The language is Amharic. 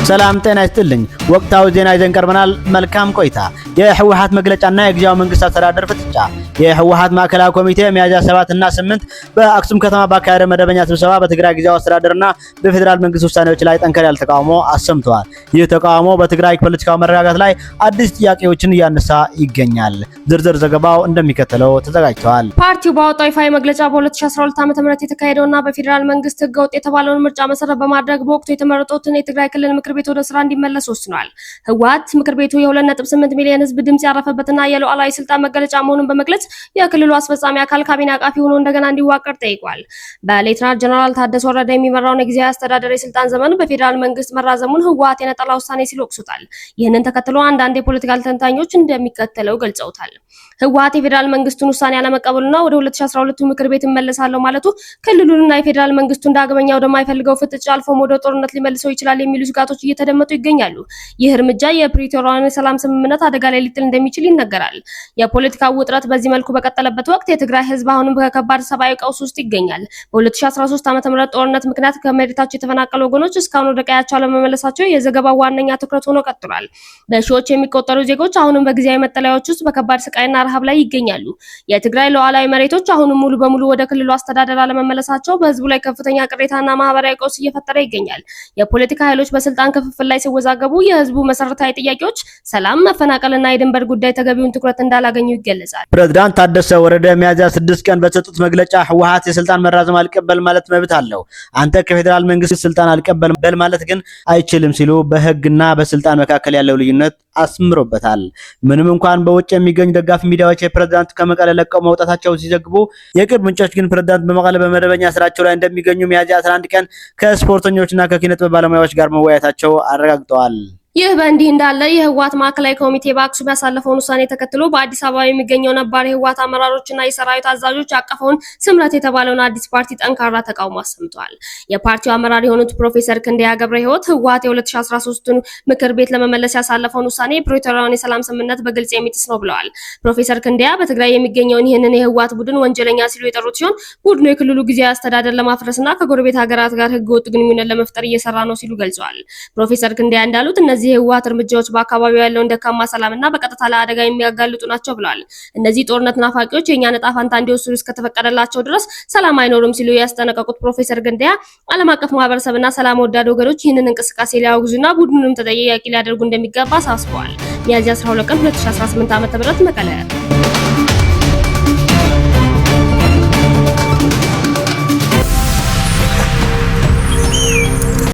ሰላም ጤና ይስጥልኝ። ወቅታዊ ዜና ይዘን ቀርበናል። መልካም ቆይታ። የህወሓት መግለጫና የጊዜያዊ መንግስት አስተዳደር ፍጥጫ። የህወሓት ማዕከላዊ ኮሚቴ ሚያዝያ 7 እና 8 በአክሱም ከተማ ባካሄደ መደበኛ ስብሰባ በትግራይ ጊዜያዊ አስተዳደርና በፌዴራል መንግስት ውሳኔዎች ላይ ጠንከር ያለ ተቃውሞ አሰምተዋል። ይህ ተቃውሞ በትግራይ ፖለቲካዊ መረጋጋት ላይ አዲስ ጥያቄዎችን እያነሳ ይገኛል። ዝርዝር ዘገባው እንደሚከተለው ተዘጋጅቷል። ፓርቲው ባወጣው ይፋዊ መግለጫ በ2012 ዓ.ም የተካሄደውና በፌዴራል መንግስት ህገወጥ የተባለውን ምርጫ መሰረት በማድረግ በወቅቱ የተመረጡትን የትግራይ ክልል ምክር ቤት ወደ ስራ እንዲመለስ ወስኗል። ህወሓት ምክር ቤቱ የ2.8 ሚሊዮን ህዝብ ድምጽ ያረፈበትና የሉዓላዊ ስልጣን መገለጫ መሆኑን በመግለጽ የክልሉ አስፈጻሚ አካል ካቢኔ አቃፊ ሆኖ እንደገና እንዲዋቀር ጠይቋል። በሌተናል ጀነራል ታደሰ ወረደ የሚመራውን የጊዜያዊ አስተዳደር የስልጣን ዘመን በፌዴራል መንግስት መራዘሙን ህወሓት የነጠላ ውሳኔ ሲል ወቅሶታል። ይህንን ተከትሎ አንዳንድ የፖለቲካል ተንታኞች እንደሚከተለው ገልጸውታል። ህወሓት የፌዴራል መንግስቱን ውሳኔ አለመቀበሉና ወደ 2012 ምክር ቤት እመለሳለሁ ማለቱ ክልሉንና የፌዴራል መንግስቱን ዳግመኛ ወደማይፈልገው ፍጥጫ አልፎም ወደ ጦርነት ሊመልሰው ይችላል የሚሉ ስጋቶች እየተደመጡ ይገኛሉ። ይህ እርምጃ የፕሪቶሪያውን የሰላም ስምምነት አደጋ ላይ ሊጥል እንደሚችል ይነገራል። የፖለቲካው ውጥረት በዚህ መልኩ በቀጠለበት ወቅት የትግራይ ህዝብ አሁንም በከባድ ሰብአዊ ቀውስ ውስጥ ይገኛል። በ2013 ዓ.ም ጦርነት ምክንያት ከመሬታቸው የተፈናቀሉ ወገኖች እስካሁን ወደ ቀያቸው አለመመለሳቸው የዘገባው ዋነኛ ትኩረት ሆኖ ቀጥሏል። በሺዎች የሚቆጠሩ ዜጎች አሁንም በጊዜያዊ መጠለያዎች ውስጥ በከባድ ስቃይና ረሃብ ላይ ይገኛሉ። የትግራይ ሉዓላዊ መሬቶች አሁንም ሙሉ በሙሉ ወደ ክልሉ አስተዳደር አለመመለሳቸው በህዝቡ ላይ ከፍተኛ ቅሬታና ማህበራዊ ቀውስ እየፈጠረ ይገኛል። የፖለቲካ ኃይሎች በስልጣን ክፍፍል ላይ ሲወዛገቡ የህዝቡ መሰረታዊ ጥያቄዎች ሰላም፣ መፈናቀልና የድንበር ጉዳይ ተገቢውን ትኩረት እንዳላገኙ ይገለጻል። ፕሬዝዳንት ታደሰ ወረደ ሚያዝያ 6 ቀን በሰጡት መግለጫ ህወሓት የስልጣን መራዘም አልቀበል ማለት መብት አለው፣ አንተ ከፌዴራል መንግስት ስልጣን አልቀበል በል ማለት ግን አይችልም ሲሉ በህግና በስልጣን መካከል ያለው ልዩነት አስምሮበታል። ምንም እንኳን በውጭ የሚገኙ ደጋፊ ሚዲያዎች የፕሬዝዳንቱ ከመቀለ ለቀው መውጣታቸውን ሲዘግቡ፣ የቅርብ ምንጮች ግን ፕሬዝዳንቱ በመቀለ በመደበኛ ስራቸው ላይ እንደሚገኙ ሚያዝያ 11 ቀን ከስፖርተኞችና ከኪነጥበብ ባለሙያዎች ጋር መወያየታቸው አረጋግጠዋል። ይህ በእንዲህ እንዳለ የህወሓት ማዕከላዊ ኮሚቴ በአክሱም ያሳለፈውን ውሳኔ ተከትሎ በአዲስ አበባ የሚገኘው ነባር የህወሓት አመራሮችና የሰራዊት አዛዦች ያቀፈውን ስምረት የተባለውን አዲስ ፓርቲ ጠንካራ ተቃውሞ አሰምተዋል። የፓርቲው አመራር የሆኑት ፕሮፌሰር ክንደያ ገብረ ህይወት ህወሓት የ2013ን ምክር ቤት ለመመለስ ያሳለፈውን ውሳኔ የፕሪቶሪያውን የሰላም ስምምነት በግልጽ የሚጥስ ነው ብለዋል። ፕሮፌሰር ክንደያ በትግራይ የሚገኘውን ይህንን የህወሓት ቡድን ወንጀለኛ ሲሉ የጠሩት ሲሆን ቡድኑ የክልሉ ጊዜያዊ አስተዳደር ለማፍረስና ከጎረቤት ሀገራት ጋር ህገወጥ ግንኙነት ለመፍጠር እየሰራ ነው ሲሉ ገልጸዋል። ፕሮፌሰር ክንደያ እንዳሉት እነዚህ የህወሓት እርምጃዎች በአካባቢው ያለውን ደካማ ሰላምና በቀጥታ ለአደጋ የሚያጋልጡ ናቸው ብለዋል። እነዚህ ጦርነት ናፋቂዎች የእኛን ዕጣ ፈንታ እንዲወስኑ እስከተፈቀደላቸው ድረስ ሰላም አይኖርም ሲሉ ያስጠነቀቁት ፕሮፌሰር ክንደያ ዓለም አቀፍ ማህበረሰብና ሰላም ወዳድ ወገኖች ይህንን እንቅስቃሴ ሊያወግዙና ቡድኑንም ተጠያቂ ሊያደርጉ እንደሚገባ አሳስበዋል። ሚያዝያ 12 ቀን 2018 ዓ.ም መቀለ